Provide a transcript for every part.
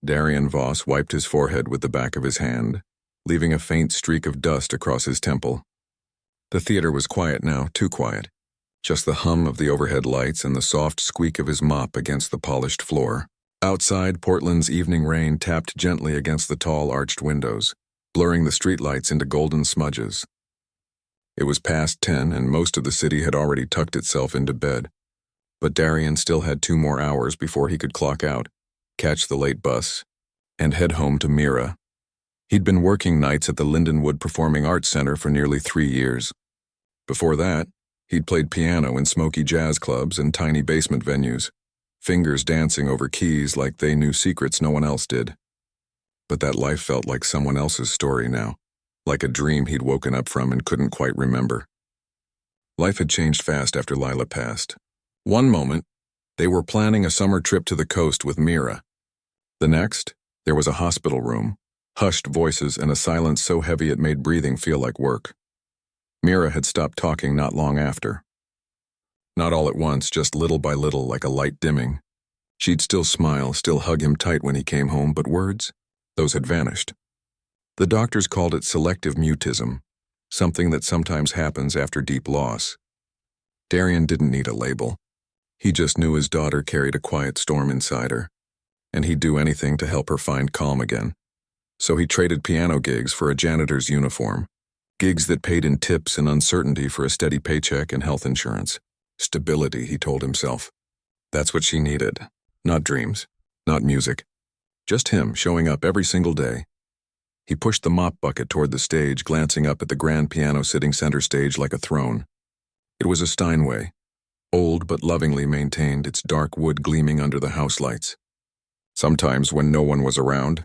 Darian Voss wiped his forehead with the back of his hand, leaving a faint streak of dust across his temple. The theater was quiet now, too quiet. Just the hum of the overhead lights and the soft squeak of his mop against the polished floor. Outside, Portland's evening rain tapped gently against the tall arched windows, blurring the streetlights into golden smudges. It was past 10 and most of the city had already tucked itself into bed. But Darian still had 2 more hours before he could clock out, catch the late bus, and head home to Mira. He'd been working nights at the Lindenwood Performing Arts Center for nearly 3 years. Before that, he'd played piano in smoky jazz clubs and tiny basement venues, fingers dancing over keys like they knew secrets no one else did. But that life felt like someone else's story now, like a dream he'd woken up from and couldn't quite remember. Life had changed fast after Lila passed. One moment, they were planning a summer trip to the coast with Mira. The next, there was a hospital room, hushed voices and a silence so heavy it made breathing feel like work. Mira had stopped talking not long after. Not all at once, just little by little, like a light dimming. She'd still smile, still hug him tight when he came home, but words? Those had vanished. The doctors called it selective mutism, something that sometimes happens after deep loss. Darian didn't need a label. He just knew his daughter carried a quiet storm inside her, and he'd do anything to help her find calm again. So he traded piano gigs for a janitor's uniform, gigs that paid in tips and uncertainty for a steady paycheck and health insurance. Stability, he told himself. That's what she needed. Not dreams, not music. Just him showing up every single day. He pushed the mop bucket toward the stage, glancing up at the grand piano sitting center stage like a throne. It was a Steinway, old but lovingly maintained, its dark wood gleaming under the house lights. Sometimes when no one was around,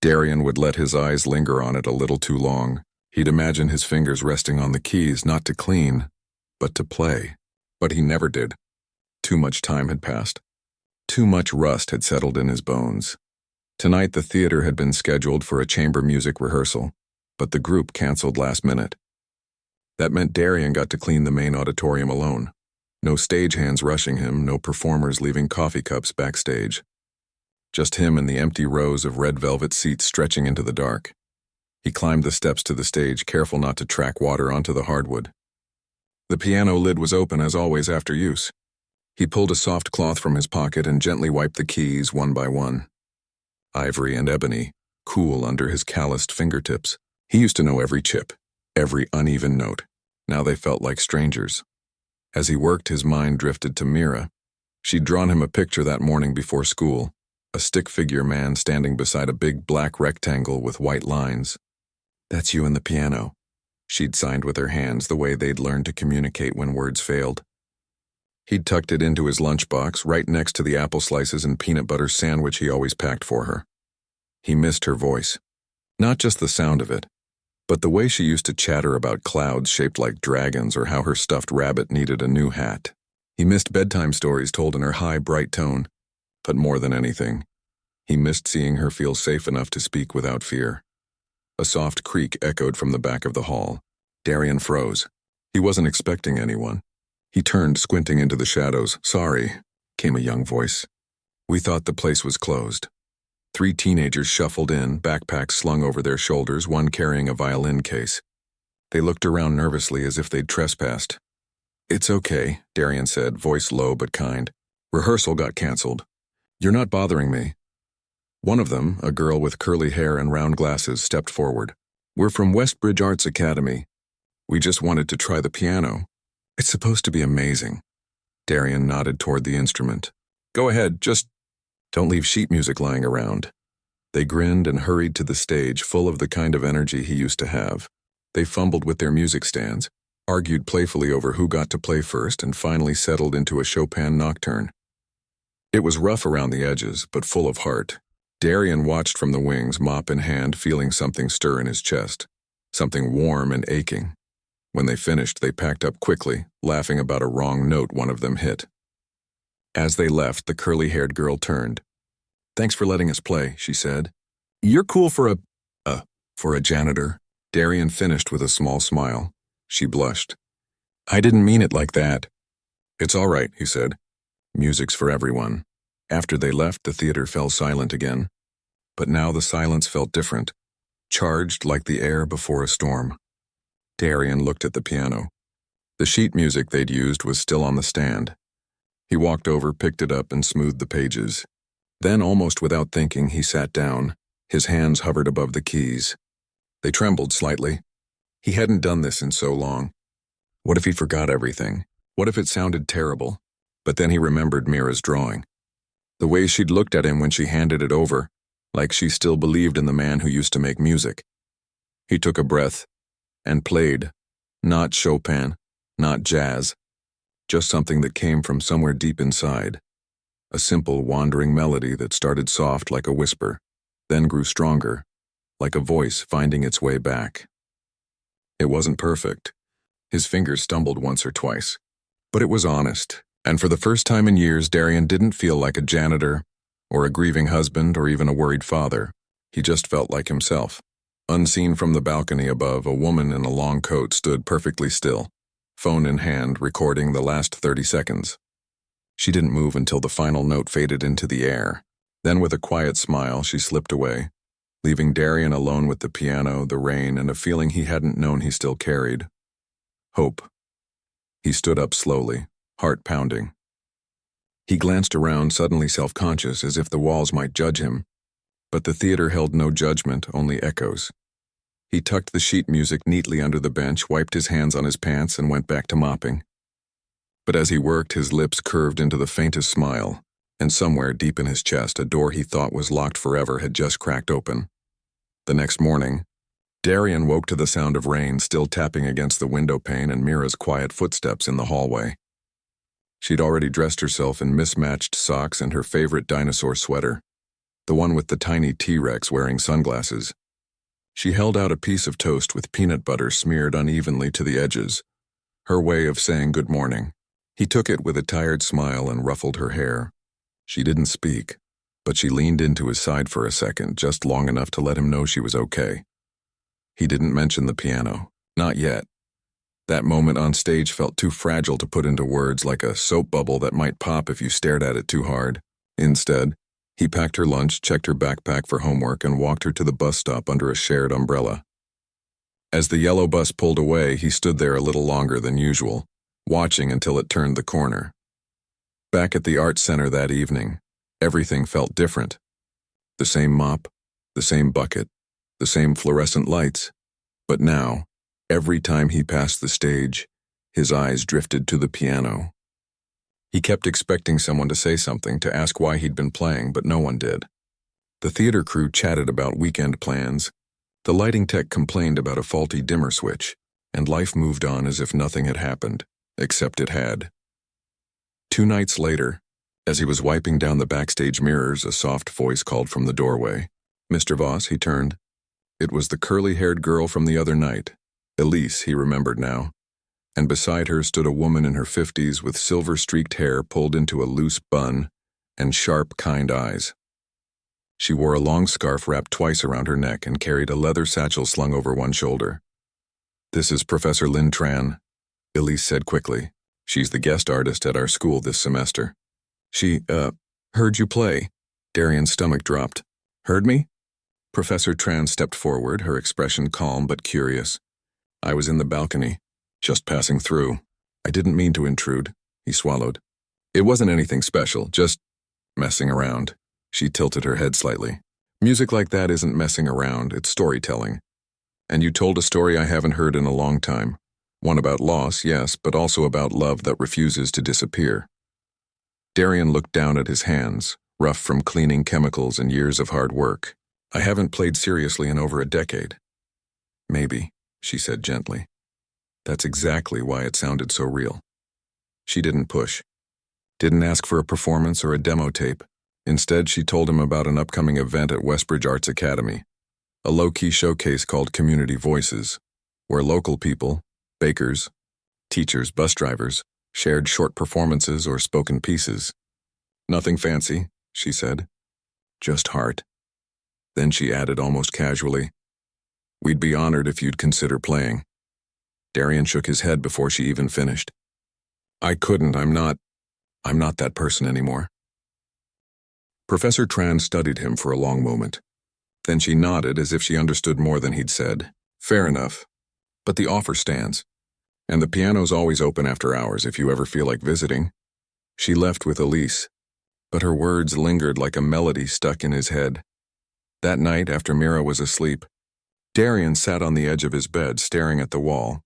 Darian would let his eyes linger on it a little too long. He'd imagine his fingers resting on the keys, not to clean, but to play. But he never did. Too much time had passed. Too much rust had settled in his bones. Tonight the theater had been scheduled for a chamber music rehearsal, but the group canceled last minute. That meant Darian got to clean the main auditorium alone. No stagehands rushing him, no performers leaving coffee cups backstage. Just him and the empty rows of red velvet seats stretching into the dark. He climbed the steps to the stage, careful not to track water onto the hardwood. The piano lid was open as always after use. He pulled a soft cloth from his pocket and gently wiped the keys one by one. Ivory and ebony, cool under his calloused fingertips. He used to know every chip, every uneven note. Now they felt like strangers. As he worked, his mind drifted to Mira. She'd drawn him a picture that morning before school, a stick-figure man standing beside a big black rectangle with white lines. "That's you and the piano," she'd signed with her hands, the way they'd learned to communicate when words failed. He'd tucked it into his lunchbox, right next to the apple slices and peanut butter sandwich he always packed for her. He missed her voice. Not just the sound of it, but the way she used to chatter about clouds shaped like dragons or how her stuffed rabbit needed a new hat. He missed bedtime stories told in her high, bright tone. But more than anything, he missed seeing her feel safe enough to speak without fear. A soft creak echoed from the back of the hall. Darian froze. He wasn't expecting anyone. He turned, squinting into the shadows. "Sorry," came a young voice. "We thought the place was closed." 3 teenagers shuffled in, backpacks slung over their shoulders, one carrying a violin case. They looked around nervously as if they'd trespassed. "It's okay," Darian said, voice low but kind. "Rehearsal got canceled. You're not bothering me." One of them, a girl with curly hair and round glasses, stepped forward. "We're from Westbridge Arts Academy. We just wanted to try the piano. It's supposed to be amazing." Darian nodded toward the instrument. "Go ahead, just don't leave sheet music lying around." They grinned and hurried to the stage, full of the kind of energy he used to have. They fumbled with their music stands, argued playfully over who got to play first, and finally settled into a Chopin nocturne. It was rough around the edges, but full of heart. Darian watched from the wings, mop in hand, feeling something stir in his chest, something warm and aching. When they finished, they packed up quickly, laughing about a wrong note one of them hit. As they left, the curly-haired girl turned. "Thanks for letting us play," she said. "You're cool for a janitor." Darian finished with a small smile. She blushed. "I didn't mean it like that." "It's all right," he said. "Music's for everyone." After they left, the theater fell silent again. But now the silence felt different, charged like the air before a storm. Darian looked at the piano. The sheet music they'd used was still on the stand. He walked over, picked it up, and smoothed the pages. Then, almost without thinking, he sat down. His hands hovered above the keys. They trembled slightly. He hadn't done this in so long. What if he forgot everything? What if it sounded terrible? But then he remembered Mira's drawing. The way she'd looked at him when she handed it over, like she still believed in the man who used to make music. He took a breath and played, not Chopin, not jazz, just something that came from somewhere deep inside. A simple, wandering melody that started soft like a whisper, then grew stronger, like a voice finding its way back. It wasn't perfect. His fingers stumbled once or twice. But it was honest, and for the first time in years, Darian didn't feel like a janitor, or a grieving husband, or even a worried father. He just felt like himself. Unseen from the balcony above, a woman in a long coat stood perfectly still, phone in hand, recording the last 30 seconds. She didn't move until the final note faded into the air. Then with a quiet smile, she slipped away, leaving Darian alone with the piano, the rain, and a feeling he hadn't known he still carried. Hope. He stood up slowly, heart pounding. He glanced around, suddenly self-conscious, as if the walls might judge him. But the theater held no judgment, only echoes. He tucked the sheet music neatly under the bench, wiped his hands on his pants, and went back to mopping. But as he worked, his lips curved into the faintest smile, and somewhere deep in his chest, a door he thought was locked forever had just cracked open. The next morning, Darian woke to the sound of rain still tapping against the window pane and Mira's quiet footsteps in the hallway. She'd already dressed herself in mismatched socks and her favorite dinosaur sweater, the one with the tiny T-Rex wearing sunglasses. She held out a piece of toast with peanut butter smeared unevenly to the edges, her way of saying good morning. He took it with a tired smile and ruffled her hair. She didn't speak, but she leaned into his side for a second, just long enough to let him know she was okay. He didn't mention the piano. Not yet. That moment on stage felt too fragile to put into words, like a soap bubble that might pop if you stared at it too hard. Instead, he packed her lunch, checked her backpack for homework, and walked her to the bus stop under a shared umbrella. As the yellow bus pulled away, he stood there a little longer than usual, watching until it turned the corner. Back at the art center that evening, everything felt different. The same mop, the same bucket, the same fluorescent lights. But now, every time he passed the stage, his eyes drifted to the piano. He kept expecting someone to say something, to ask why he'd been playing, but no one did. The theater crew chatted about weekend plans. The lighting tech complained about a faulty dimmer switch, and life moved on as if nothing had happened, except it had. 2 nights later, as he was wiping down the backstage mirrors, a soft voice called from the doorway. "Mr. Voss," he turned. It was the curly-haired girl from the other night, Elise, he remembered now, and beside her stood a woman in her 50s with silver-streaked hair pulled into a loose bun and sharp, kind eyes. She wore a long scarf wrapped twice around her neck and carried a leather satchel slung over one shoulder. "This is Professor Lynn Tran," Elise said quickly. "She's the guest artist at our school this semester." She, heard you play." Darian's stomach dropped. "Heard me?" Professor Tran stepped forward, her expression calm but curious. "I was in the balcony, just passing through. I didn't mean to intrude," he swallowed. "It wasn't anything special, just messing around." She tilted her head slightly. "Music like that isn't messing around, it's storytelling. And you told a story I haven't heard in a long time. One about loss, yes, but also about love that refuses to disappear." Darian looked down at his hands, rough from cleaning chemicals and years of hard work. "I haven't played seriously in over a decade." "Maybe," she said gently. That's exactly why it sounded so real. She didn't push. Didn't ask for a performance or a demo tape. Instead, she told him about an upcoming event at Westbridge Arts Academy, a low-key showcase called Community Voices, where local people, bakers, teachers, bus drivers, shared short performances or spoken pieces. "Nothing fancy," she said. "Just heart." Then she added almost casually, "We'd be honored if you'd consider playing." Darian shook his head before she even finished. "I couldn't, I'm not that person anymore." Professor Tran studied him for a long moment. Then she nodded as if she understood more than he'd said. Fair enough. But the offer stands. And the piano's always open after hours if you ever feel like visiting. She left with Elise, but her words lingered like a melody stuck in his head. That night, after Mira was asleep, Darian sat on the edge of his bed staring at the wall.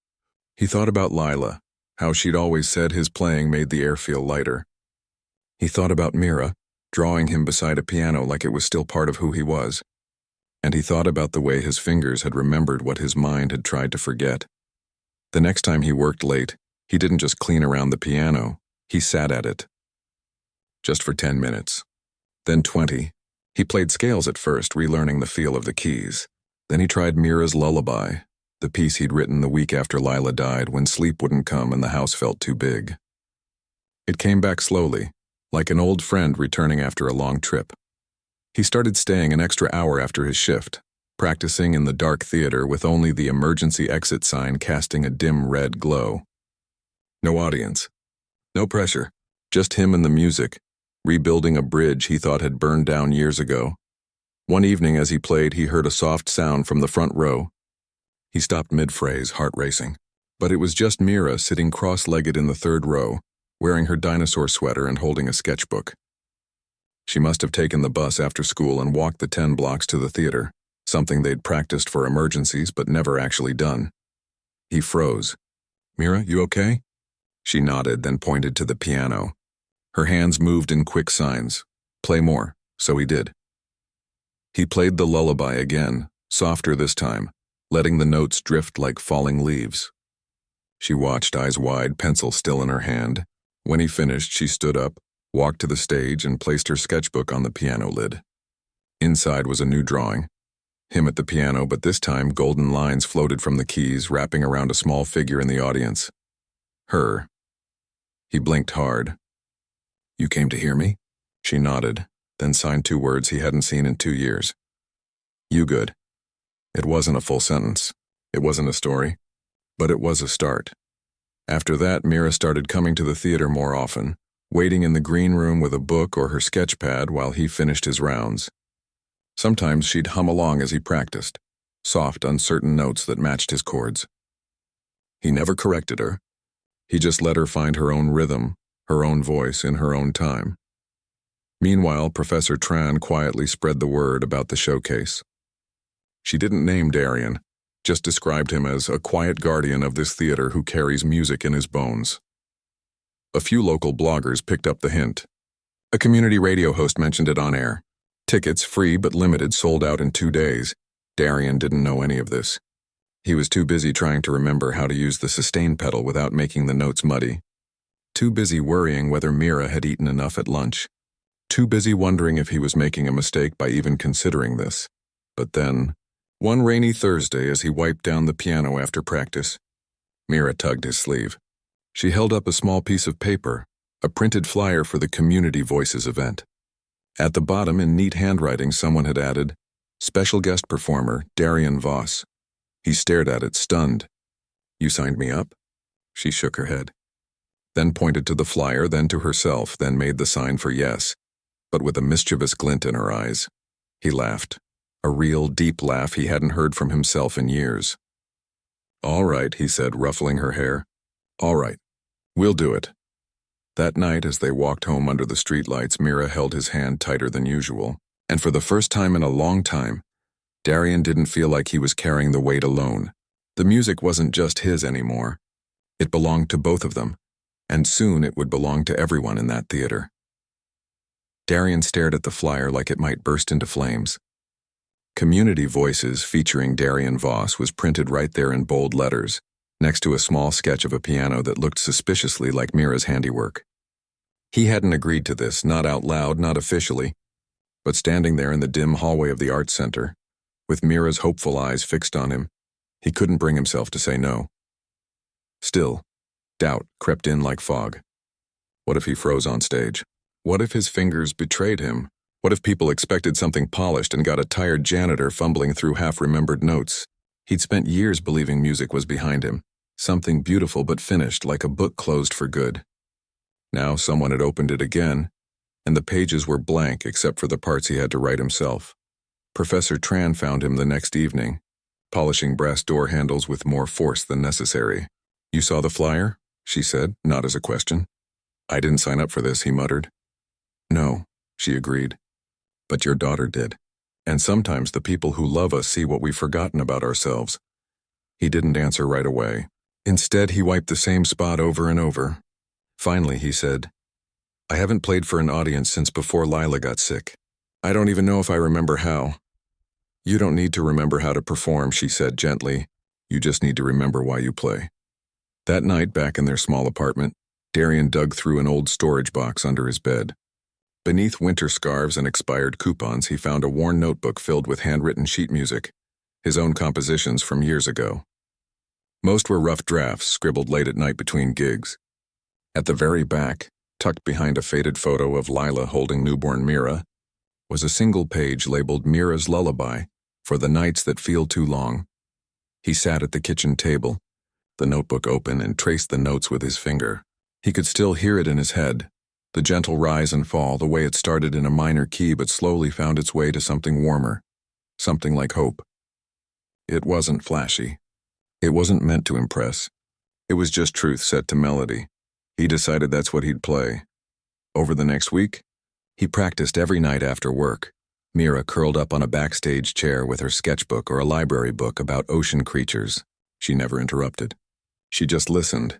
He thought about Lila, how she'd always said his playing made the air feel lighter. He thought about Mira, drawing him beside a piano like it was still part of who he was. And he thought about the way his fingers had remembered what his mind had tried to forget. The next time he worked late, he didn't just clean around the piano, he sat at it. Just for 10 minutes. Then 20. He played scales at first, relearning the feel of the keys. Then he tried Mira's Lullaby, the piece he'd written the week after Lila died when sleep wouldn't come and the house felt too big. It came back slowly, like an old friend returning after a long trip. He started staying an extra hour after his shift, practicing in the dark theater with only the emergency exit sign casting a dim red glow. No audience. No pressure. Just him and the music, rebuilding a bridge he thought had burned down years ago. One evening as he played, he heard a soft sound from the front row. He stopped mid-phrase, heart racing. But it was just Mira sitting cross-legged in the third row, wearing her dinosaur sweater and holding a sketchbook. She must have taken the bus after school and walked the 10 blocks to the theater, something they'd practiced for emergencies but never actually done. He froze. "Mira, you okay?" She nodded, then pointed to the piano. Her hands moved in quick signs. "Play more." So he did. He played the lullaby again, softer this time, letting the notes drift like falling leaves. She watched, eyes wide, pencil still in her hand. When he finished, she stood up, walked to the stage, and placed her sketchbook on the piano lid. Inside was a new drawing. Him at the piano, but this time golden lines floated from the keys, wrapping around a small figure in the audience. Her. He blinked hard. "You came to hear me?" She nodded, then signed 2 words he hadn't seen in 2 years. "You good." It wasn't a full sentence. It wasn't a story. But it was a start. After that, Mira started coming to the theater more often, waiting in the green room with a book or her sketch pad while he finished his rounds. Sometimes she'd hum along as he practiced, soft, uncertain notes that matched his chords. He never corrected her. He just let her find her own rhythm, her own voice, in her own time. Meanwhile, Professor Tran quietly spread the word about the showcase. She didn't name Darian, just described him as a quiet guardian of this theater who carries music in his bones. A few local bloggers picked up the hint. A community radio host mentioned it on air. Tickets, free but limited, sold out in 2 days. Darian didn't know any of this. He was too busy trying to remember how to use the sustain pedal without making the notes muddy. Too busy worrying whether Mira had eaten enough at lunch. Too busy wondering if he was making a mistake by even considering this. But then, one rainy Thursday as he wiped down the piano after practice, Mira tugged his sleeve. She held up a small piece of paper, a printed flyer for the Community Voices event. At the bottom, in neat handwriting, someone had added, "Special guest performer, Darian Voss." He stared at it, stunned. "You signed me up?" She shook her head. Then pointed to the flyer, then to herself, then made the sign for yes, but with a mischievous glint in her eyes. He laughed. A real, deep laugh he hadn't heard from himself in years. "All right," he said, ruffling her hair. "All right. We'll do it." That night, as they walked home under the streetlights, Mira held his hand tighter than usual, and for the first time in a long time, Darian didn't feel like he was carrying the weight alone. The music wasn't just his anymore. It belonged to both of them, and soon it would belong to everyone in that theater. Darian stared at the flyer like it might burst into flames. Community Voices featuring Darian Voss was printed right there in bold letters, next to a small sketch of a piano that looked suspiciously like Mira's handiwork. He hadn't agreed to this, not out loud, not officially, but standing there in the dim hallway of the Arts Center, with Mira's hopeful eyes fixed on him, he couldn't bring himself to say no. Still, doubt crept in like fog. What if he froze on stage? What if his fingers betrayed him? What if people expected something polished and got a tired janitor fumbling through half-remembered notes? He'd spent years believing music was behind him, something beautiful but finished, like a book closed for good. Now someone had opened it again, and the pages were blank except for the parts he had to write himself. Professor Tran found him the next evening, polishing brass door handles with more force than necessary. "You saw the flyer?" she said, not as a question. "I didn't sign up for this," he muttered. "No," she agreed. "But your daughter did. And sometimes the people who love us see what we've forgotten about ourselves." He didn't answer right away. Instead, he wiped the same spot over and over. Finally, he said, "I haven't played for an audience since before Lila got sick. I don't even know if I remember how." "You don't need to remember how to perform," she said gently. "You just need to remember why you play." That night, back in their small apartment, Darian dug through an old storage box under his bed. Beneath winter scarves and expired coupons, he found a worn notebook filled with handwritten sheet music, his own compositions from years ago. Most were rough drafts scribbled late at night between gigs. At the very back, tucked behind a faded photo of Lila holding newborn Mira, was a single page labeled Mira's Lullaby for the nights that feel too long. He sat at the kitchen table, the notebook open, and traced the notes with his finger. He could still hear it in his head, the gentle rise and fall, the way it started in a minor key but slowly found its way to something warmer, something like hope. It wasn't flashy. It wasn't meant to impress. It was just truth set to melody. He decided that's what he'd play. Over the next week, he practiced every night after work, Mira curled up on a backstage chair with her sketchbook or a library book about ocean creatures. She never interrupted. She just listened,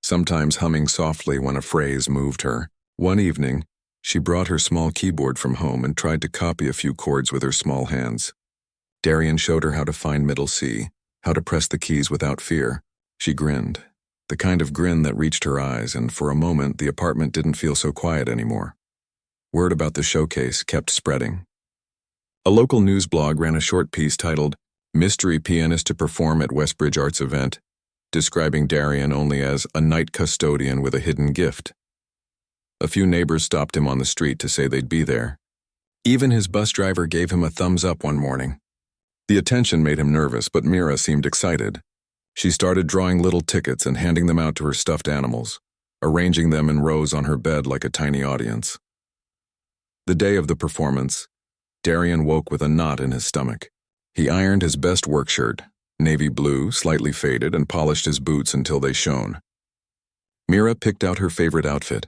sometimes humming softly when a phrase moved her. One evening, she brought her small keyboard from home and tried to copy a few chords with her small hands. Darian showed her how to find middle C, how to press the keys without fear. She grinned, the kind of grin that reached her eyes, and for a moment the apartment didn't feel so quiet anymore. Word about the showcase kept spreading. A local news blog ran a short piece titled, "Mystery Pianist to Perform at Westbridge Arts Event," describing Darian only as a night custodian with a hidden gift. A few neighbors stopped him on the street to say they'd be there. Even his bus driver gave him a thumbs up one morning. The attention made him nervous, but Mira seemed excited. She started drawing little tickets and handing them out to her stuffed animals, arranging them in rows on her bed like a tiny audience. The day of the performance, Darian woke with a knot in his stomach. He ironed his best work shirt, navy blue, slightly faded, and polished his boots until they shone. Mira picked out her favorite outfit,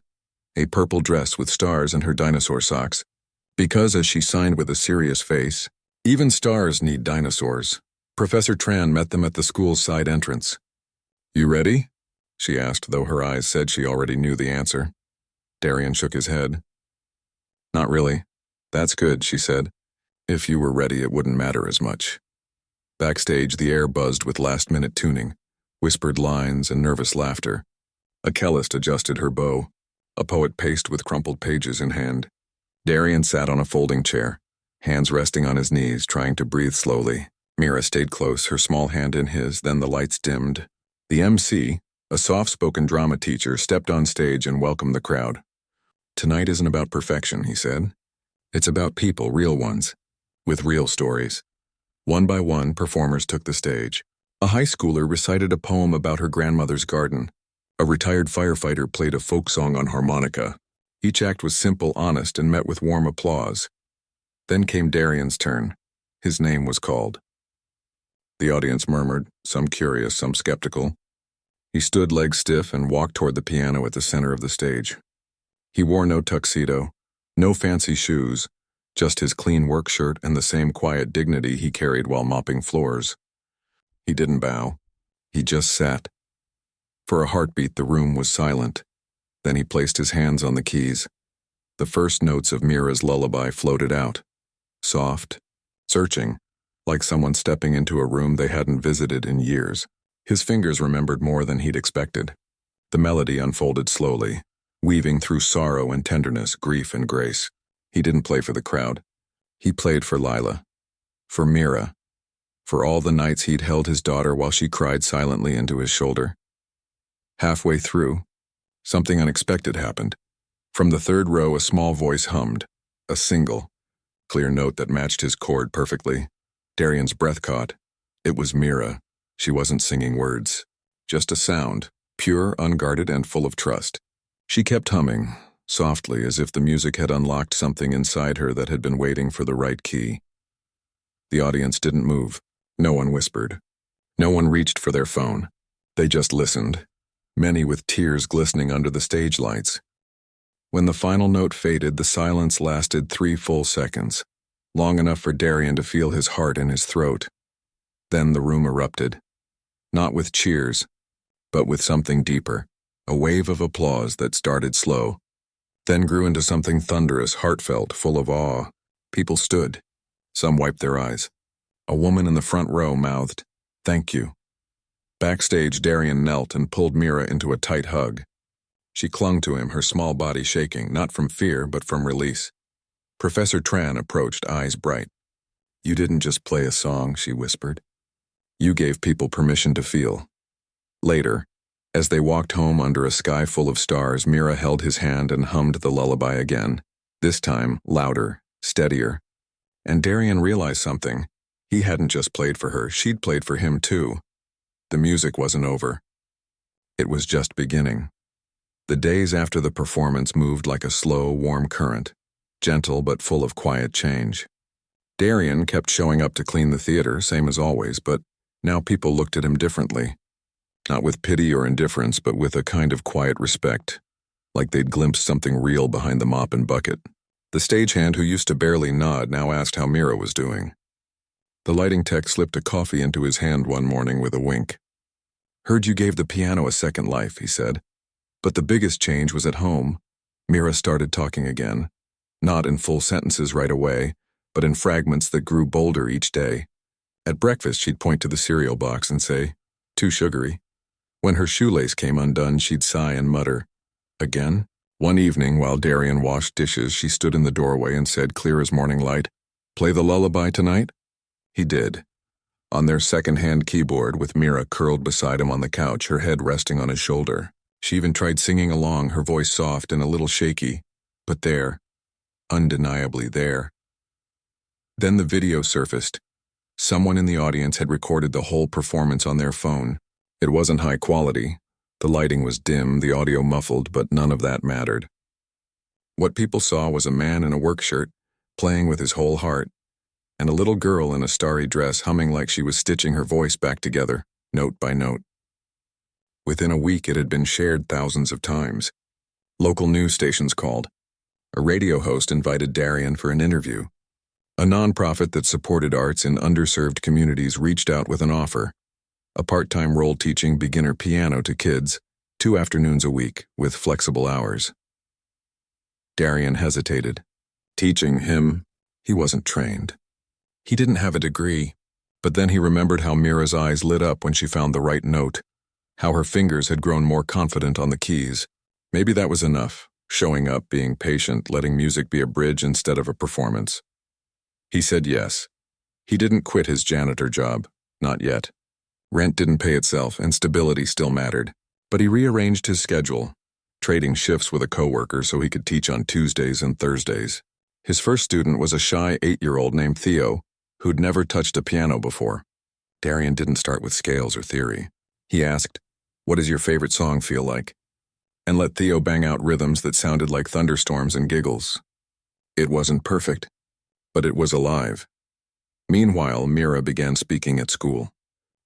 a purple dress with stars and her dinosaur socks, because, as she signed with a serious face, even stars need dinosaurs. Professor Tran met them at the school's side entrance. "You ready?" she asked, though her eyes said she already knew the answer. Darian shook his head. "Not really." "That's good," she said. "If you were ready, it wouldn't matter as much." Backstage, the air buzzed with last-minute tuning, whispered lines, and nervous laughter. A cellist adjusted her bow, a poet paced with crumpled pages in hand. Darian sat on a folding chair, hands resting on his knees, trying to breathe slowly. Mira stayed close, her small hand in his, then the lights dimmed. The MC, a soft-spoken drama teacher, stepped on stage and welcomed the crowd. "Tonight isn't about perfection," he said. "It's about people, real ones, with real stories." One by one, performers took the stage. A high schooler recited a poem about her grandmother's garden. A retired firefighter played a folk song on harmonica. Each act was simple, honest, and met with warm applause. Then came Darian's turn. His name was called. The audience murmured, some curious, some skeptical. He stood legs stiff and walked toward the piano at the center of the stage. He wore no tuxedo, no fancy shoes, just his clean work shirt and the same quiet dignity he carried while mopping floors. He didn't bow. He just sat. For a heartbeat, the room was silent. Then he placed his hands on the keys. The first notes of Mira's lullaby floated out, soft, searching, like someone stepping into a room they hadn't visited in years. His fingers remembered more than he'd expected. The melody unfolded slowly, weaving through sorrow and tenderness, grief and grace. He didn't play for the crowd. He played for Lila, for Mira, for all the nights he'd held his daughter while she cried silently into his shoulder. Halfway through, something unexpected happened. From the third row, a small voice hummed, a single, clear note that matched his chord perfectly. Darian's breath caught. It was Mira. She wasn't singing words, just a sound, pure, unguarded, and full of trust. She kept humming, softly, as if the music had unlocked something inside her that had been waiting for the right key. The audience didn't move. No one whispered. No one reached for their phone. They just listened, many with tears glistening under the stage lights. When the final note faded, the silence lasted 3 full seconds, long enough for Darian to feel his heart in his throat. Then the room erupted. Not with cheers, but with something deeper, a wave of applause that started slow, then grew into something thunderous, heartfelt, full of awe. People stood. Some wiped their eyes. A woman in the front row mouthed, "Thank you." Backstage, Darian knelt and pulled Mira into a tight hug. She clung to him, her small body shaking, not from fear, but from release. Professor Tran approached, eyes bright. "You didn't just play a song," she whispered. "You gave people permission to feel." Later, as they walked home under a sky full of stars, Mira held his hand and hummed the lullaby again, this time louder, steadier. And Darian realized something. He hadn't just played for her, she'd played for him too. The music wasn't over. It was just beginning. The days after the performance moved like a slow, warm current, gentle but full of quiet change. Darian kept showing up to clean the theater, same as always, but now people looked at him differently. Not with pity or indifference, but with a kind of quiet respect, like they'd glimpsed something real behind the mop and bucket. The stagehand, who used to barely nod, now asked how Mira was doing. The lighting tech slipped a coffee into his hand one morning with a wink. "Heard you gave the piano a second life," he said. But the biggest change was at home. Mira started talking again, not in full sentences right away, but in fragments that grew bolder each day. At breakfast, she'd point to the cereal box and say, "Too sugary." When her shoelace came undone, she'd sigh and mutter, "Again?" One evening, while Darian washed dishes, she stood in the doorway and said, clear as morning light, "Play the lullaby tonight?" He did. On their second-hand keyboard, with Mira curled beside him on the couch, her head resting on his shoulder. She even tried singing along, her voice soft and a little shaky, but there, undeniably there. Then the video surfaced. Someone in the audience had recorded the whole performance on their phone. It wasn't high quality. The lighting was dim, the audio muffled, but none of that mattered. What people saw was a man in a work shirt, playing with his whole heart, and a little girl in a starry dress humming like she was stitching her voice back together, note by note. Within a week, it had been shared thousands of times. Local news stations called. A radio host invited Darian for an interview. A nonprofit that supported arts in underserved communities reached out with an offer. A part-time role teaching beginner piano to kids, 2 afternoons a week, with flexible hours. Darian hesitated. Teaching him, he wasn't trained. He didn't have a degree, but then he remembered how Mira's eyes lit up when she found the right note, how her fingers had grown more confident on the keys. Maybe that was enough, showing up, being patient, letting music be a bridge instead of a performance. He said yes. He didn't quit his janitor job, not yet. Rent didn't pay itself, and stability still mattered. But he rearranged his schedule, trading shifts with a coworker so he could teach on Tuesdays and Thursdays. His first student was a shy 8-year-old named Theo, who'd never touched a piano before. Darian didn't start with scales or theory. He asked, "What does your favorite song feel like?" and let Theo bang out rhythms that sounded like thunderstorms and giggles. It wasn't perfect, but it was alive. Meanwhile, Mira began speaking at school.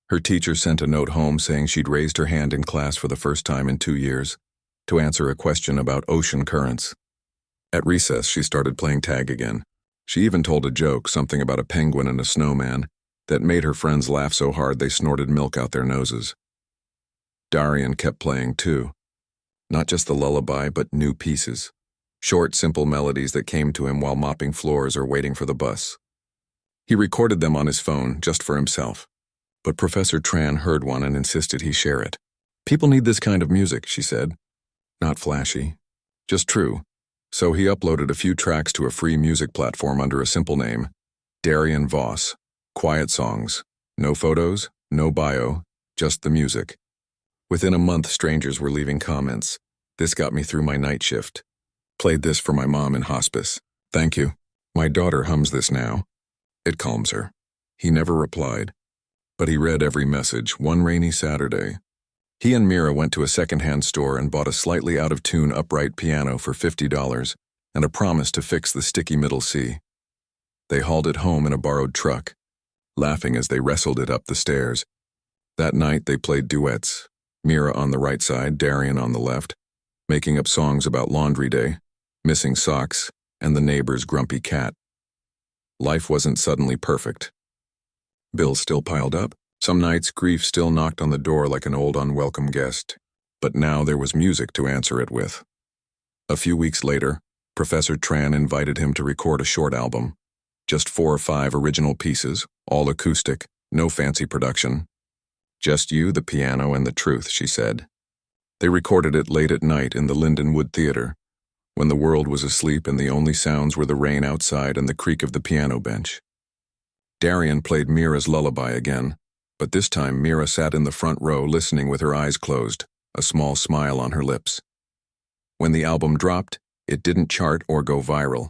Her teacher sent a note home saying she'd raised her hand in class for the first time in 2 years to answer a question about ocean currents. At recess, she started playing tag again. She even told a joke, something about a penguin and a snowman, that made her friends laugh so hard they snorted milk out their noses. Darian kept playing too. Not just the lullaby, but new pieces. Short, simple melodies that came to him while mopping floors or waiting for the bus. He recorded them on his phone, just for himself. But Professor Tran heard one and insisted he share it. "People need this kind of music," she said. Not flashy, just true. So he uploaded a few tracks to a free music platform under a simple name, Darian Voss. Quiet songs. No photos, no bio, just the music. Within a month, strangers were leaving comments. "This got me through my night shift. Played this for my mom in hospice. Thank you. My daughter hums this now. It calms her." He never replied, but he read every message. One rainy Saturday, he and Mira went to a second-hand store and bought a slightly out-of-tune upright piano for $50 and a promise to fix the sticky middle C. They hauled it home in a borrowed truck, laughing as they wrestled it up the stairs. That night they played duets, Mira on the right side, Darian on the left, making up songs about laundry day, missing socks, and the neighbor's grumpy cat. Life wasn't suddenly perfect. Bills still piled up. Some nights grief still knocked on the door like an old unwelcome guest. But now there was music to answer it with. A few weeks later, Professor Tran invited him to record a short album. Just 4 or 5 original pieces, all acoustic, no fancy production. Just you, the piano, and the truth, she said. They recorded it late at night in the Lindenwood Theater, when the world was asleep and the only sounds were the rain outside and the creak of the piano bench. Darian played Mira's lullaby again, but this time Mira sat in the front row listening with her eyes closed, a small smile on her lips. When the album dropped, it didn't chart or go viral.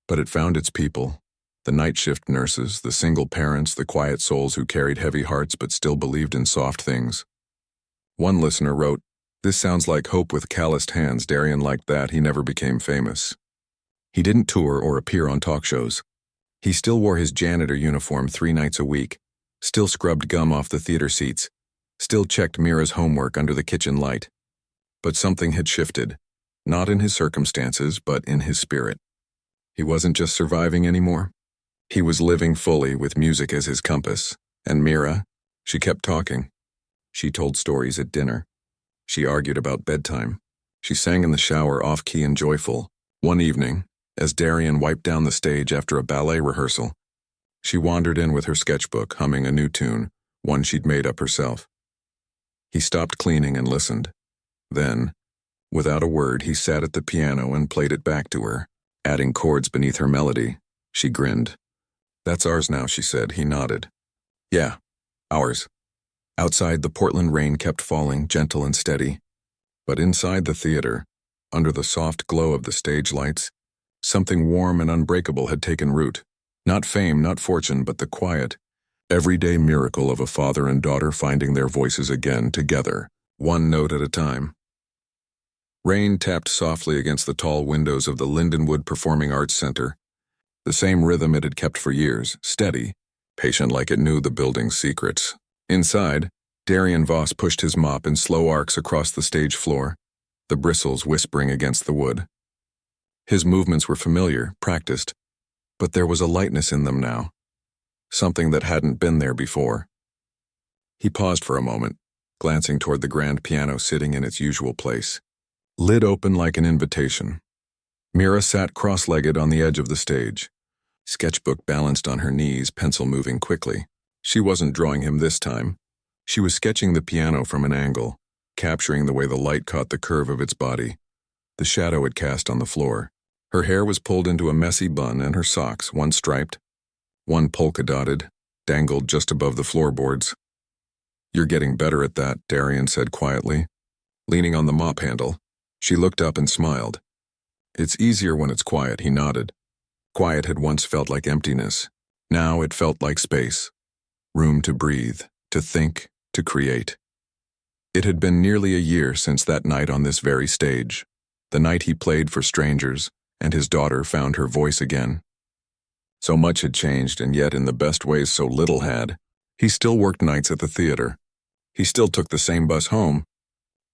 But it found its people, the night shift nurses, the single parents, the quiet souls who carried heavy hearts but still believed in soft things. One listener wrote, "This sounds like hope with calloused hands. Darian liked that. He never became famous." He didn't tour or appear on talk shows. He still wore his janitor uniform 3 nights a week, still scrubbed gum off the theater seats, still checked Mira's homework under the kitchen light. But something had shifted, not in his circumstances, but in his spirit. He wasn't just surviving anymore. He was living fully with music as his compass. And Mira, she kept talking. She told stories at dinner. She argued about bedtime. She sang in the shower off-key and joyful. One evening, as Darian wiped down the stage after a ballet rehearsal, she wandered in with her sketchbook, humming a new tune, one she'd made up herself. He stopped cleaning and listened. Then, without a word, he sat at the piano and played it back to her, adding chords beneath her melody. She grinned. "That's ours now," she said. He nodded. "Yeah, ours." Outside, the Portland rain kept falling, gentle and steady. But inside the theater, under the soft glow of the stage lights, something warm and unbreakable had taken root. Not fame, not fortune, but the quiet, everyday miracle of a father and daughter finding their voices again together, one note at a time. Rain tapped softly against the tall windows of the Lindenwood Performing Arts Center. The same rhythm it had kept for years, steady, patient like it knew the building's secrets. Inside, Darian Voss pushed his mop in slow arcs across the stage floor, the bristles whispering against the wood. His movements were familiar, practiced, but there was a lightness in them now, something that hadn't been there before. He paused for a moment, glancing toward the grand piano sitting in its usual place, lid open like an invitation. Mira sat cross-legged on the edge of the stage, sketchbook balanced on her knees, pencil moving quickly. She wasn't drawing him this time. She was sketching the piano from an angle, capturing the way the light caught the curve of its body, the shadow it cast on the floor. Her hair was pulled into a messy bun, and her socks, one striped, one polka-dotted, dangled just above the floorboards. "You're getting better at that," Darian said quietly. Leaning on the mop handle, she looked up and smiled. "It's easier when it's quiet," he nodded. Quiet had once felt like emptiness. Now it felt like space. Room to breathe, to think, to create. It had been nearly a year since that night on this very stage, the night he played for strangers, and his daughter found her voice again. So much had changed, and yet in the best ways so little had. He still worked nights at the theater. He still took the same bus home.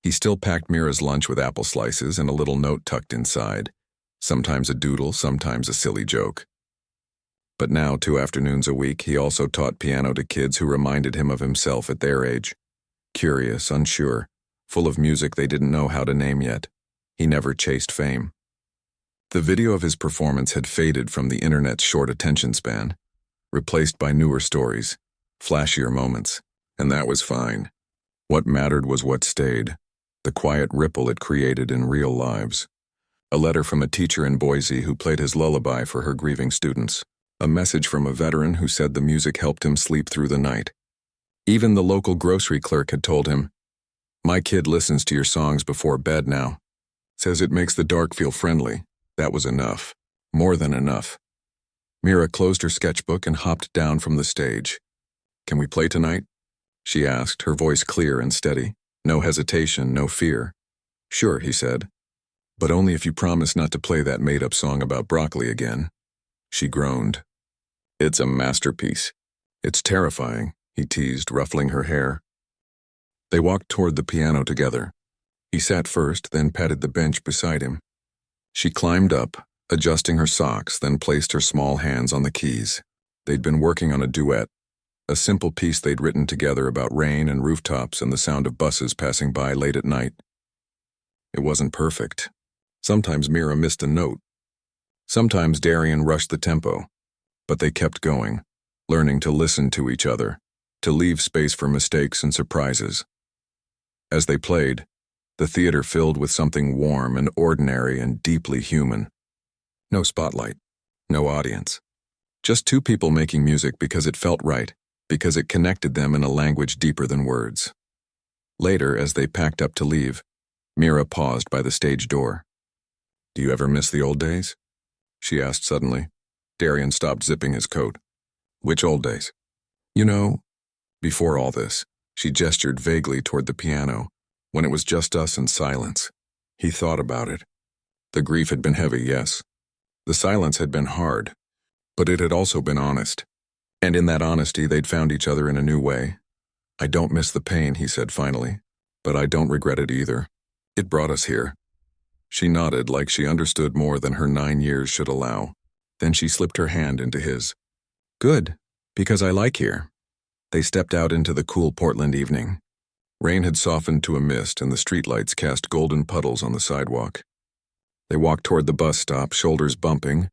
He still packed Mira's lunch with apple slices and a little note tucked inside, sometimes a doodle, sometimes a silly joke. But now, 2 afternoons a week, he also taught piano to kids who reminded him of himself at their age. Curious, unsure, full of music they didn't know how to name yet. He never chased fame. The video of his performance had faded from the internet's short attention span, replaced by newer stories, flashier moments, and that was fine. What mattered was what stayed, the quiet ripple it created in real lives. A letter from a teacher in Boise who played his lullaby for her grieving students. A message from a veteran who said the music helped him sleep through the night. Even the local grocery clerk had told him, "My kid listens to your songs before bed now. Says it makes the dark feel friendly." That was enough. More than enough. Mira closed her sketchbook and hopped down from the stage. "Can we play tonight?" she asked, her voice clear and steady. No hesitation, no fear. "Sure," he said. "But only if you promise not to play that made-up song about broccoli again." She groaned. "It's a masterpiece." It's terrifying, he teased, ruffling her hair. They walked toward the piano together. He sat first, then patted the bench beside him. She climbed up, adjusting her socks, then placed her small hands on the keys. They'd been working on a duet, a simple piece they'd written together about rain and rooftops and the sound of buses passing by late at night. It wasn't perfect. Sometimes Mira missed a note. Sometimes Darian rushed the tempo. But they kept going, learning to listen to each other, to leave space for mistakes and surprises. As they played, the theater filled with something warm and ordinary and deeply human. No spotlight, no audience. Just two people making music because it felt right, because it connected them in a language deeper than words. Later, as they packed up to leave, Mira paused by the stage door. "Do you ever miss the old days?" she asked suddenly. Darian stopped zipping his coat. "Which old days?" "You know, before all this," she gestured vaguely toward the piano, "when it was just us and silence." He thought about it. The grief had been heavy, yes. The silence had been hard, but it had also been honest. And in that honesty, they'd found each other in a new way. "I don't miss the pain," he said finally, "but I don't regret it either. It brought us here." She nodded like she understood more than her 9 years should allow. Then she slipped her hand into his. "Good, because I like here." They stepped out into the cool Portland evening. Rain had softened to a mist and the streetlights cast golden puddles on the sidewalk. They walked toward the bus stop, shoulders bumping,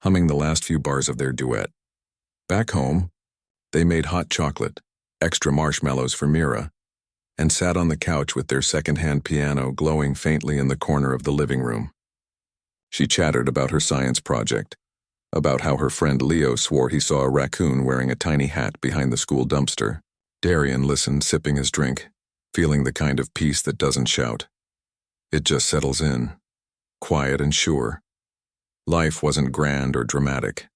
humming the last few bars of their duet. Back home, they made hot chocolate, extra marshmallows for Mira, and sat on the couch with their second-hand piano glowing faintly in the corner of the living room. She chattered about her science project, about how her friend Leo swore he saw a raccoon wearing a tiny hat behind the school dumpster. Darian listened, sipping his drink, feeling the kind of peace that doesn't shout. It just settles in, quiet and sure. Life wasn't grand or dramatic.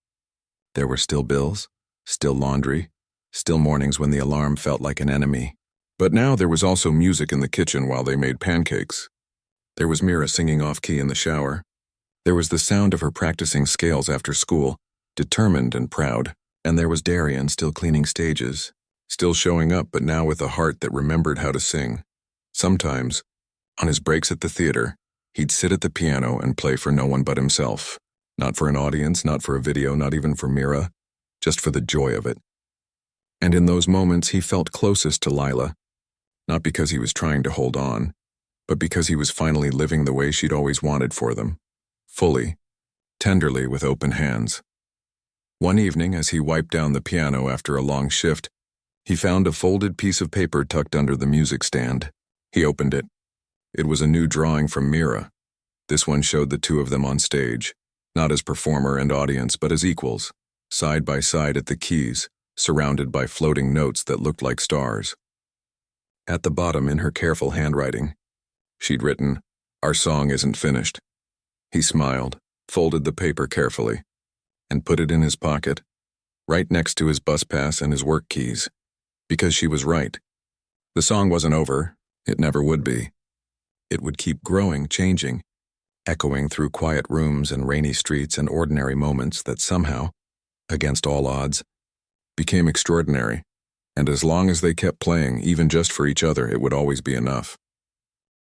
There were still bills, still laundry, still mornings when the alarm felt like an enemy. But now there was also music in the kitchen while they made pancakes. There was Mira singing off-key in the shower. There was the sound of her practicing scales after school, determined and proud. And there was Darian still cleaning stages, still showing up, but now with a heart that remembered how to sing. Sometimes, on his breaks at the theater, he'd sit at the piano and play for no one but himself. Not for an audience, not for a video, not even for Mira, just for the joy of it. And in those moments, he felt closest to Lila, not because he was trying to hold on, but because he was finally living the way she'd always wanted for them, fully, tenderly, with open hands. One evening, as he wiped down the piano after a long shift, he found a folded piece of paper tucked under the music stand. He opened it. It was a new drawing from Mira. This one showed the two of them on stage, not as performer and audience, but as equals, side by side at the keys, surrounded by floating notes that looked like stars. At the bottom, in her careful handwriting, she'd written, "Our song isn't finished." He smiled, folded the paper carefully, and put it in his pocket, right next to his bus pass and his work keys, because she was right. The song wasn't over. It never would be. It would keep growing, changing, echoing through quiet rooms and rainy streets and ordinary moments that somehow, against all odds, became extraordinary. And as long as they kept playing, even just for each other, it would always be enough.